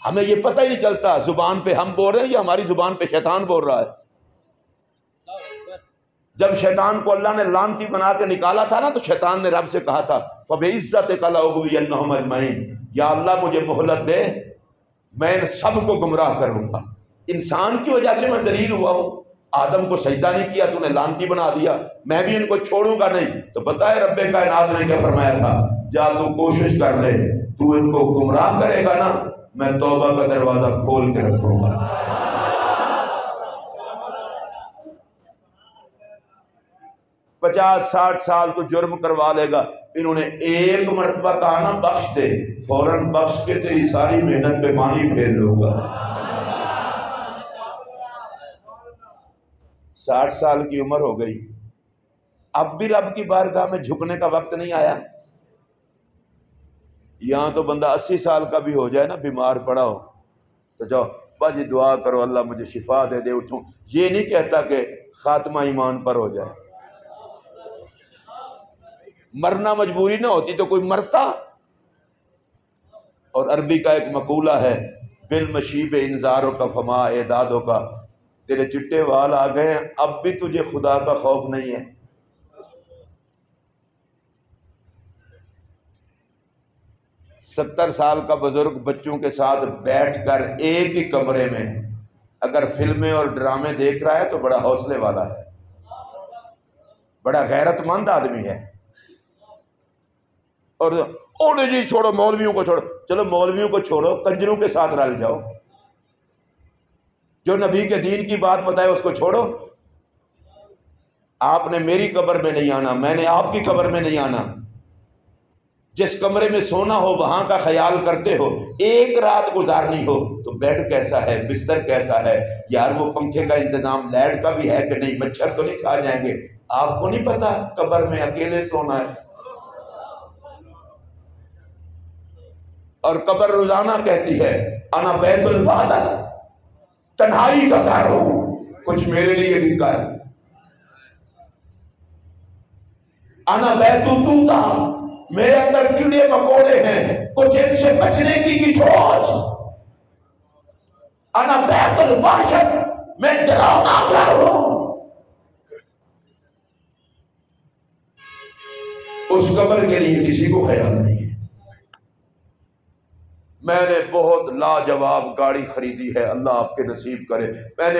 ہمیں یہ پتہ ہی نہیں چلتا زبان پہ ہم بول رہے ہیں یا ہماری زبان پہ شیطان بول رہا ہے۔ جب شیطان کو اللہ نے لعنتی بنا کے نکالا تھا نا تو شیطان نے رب سے کہا تھا فَبِعِزَّتِكَ لَأُغْوِيَنَّهُمْ أَجْمَعِينَ، یا اللہ مجھے مہلت دے، میں ان سب کو گمراہ کروں گا۔ انسان کی وجہ سے میں ذلیل ہوا ہوں، آدم کو سجدہ نہیں کیا تو نے لعنتی بنا دیا، میں بھی ان کو چھوڑوں گا نہیں۔ تو بتائے رب کائنات نے کیا فرمایا تھا، جا تو کوشش کر لے، تو ان کو گمراہ کرے گا نا میں توبہ کا دروازہ کھول کے رکھوں گا۔ 50-60 سال تو جرم کروا لے گا، انہوں نے ایک مرتبہ کہا نا بخش دے، فوراً بخش کے تیری ساری محنت پہ پانی پھیر لوں گا۔ 60 سال کی عمر ہو گئی، اب بھی رب کی بارگاہ میں جھکنے کا وقت نہیں آیا۔ یہاں تو بندہ 80 سال کا بھی ہو جائے نا، بیمار پڑا ہو تو جاؤ باجی دعا کرو اللہ مجھے شفا دے دے اٹھوں، یہ نہیں کہتا کہ خاتمہ ایمان پر ہو جائے۔ مرنا مجبوری نہ ہوتی تو کوئی مرتا۔ اور عربی کا ایک مقولہ ہے بالمشیب انذاروں کا فما اعدادوں کا، تیرے چٹے وال آ گئے ہیں اب بھی تجھے خدا کا خوف نہیں ہے۔ 70 سال کا بزرگ بچوں کے ساتھ بیٹھ کر ایک ہی کمرے میں اگر فلمیں اور ڈرامے دیکھ رہا ہے تو بڑا حوصلے والا ہے، بڑا غیرت مند آدمی ہے۔ اور اوڑے جی چھوڑو مولویوں کو چھوڑو، چلو مولویوں کو چھوڑو کنجروں کے ساتھ رل جاؤ، جو نبی کے دین کی بات بتائے اس کو چھوڑو۔ آپ نے میری قبر میں نہیں آنا، میں نے آپ کی قبر میں نہیں آنا۔ جس کمرے میں سونا ہو وہاں کا خیال کرتے ہو، ایک رات گزارنی ہو تو بیڈ کیسا ہے، بستر کیسا ہے، یار وہ پنکھے کا انتظام لائٹ کا بھی ہے کہ نہیں، مچھر تو نہیں کھا جائیں گے۔ آپ کو نہیں پتا قبر میں اکیلے سونا ہے، اور قبر روزانہ کہتی ہے انا بیت الوحدہ، تنہائی کا گھر ہوں، کچھ میرے لیے بھی کر۔ انا بیت الطوطہ، میرے اندر کیڑے مکوڑے ہیں، کچھ ان سے بچنے کی سوچ۔ انا بیت الوحشت، میں ڈراؤنا گھر ہوں۔ اس قبر کے لیے کسی کو خیال نہیں ہے۔ میں نے بہت لاجواب گاڑی خریدی ہے، اللہ آپ کے نصیب کرے۔ میں نے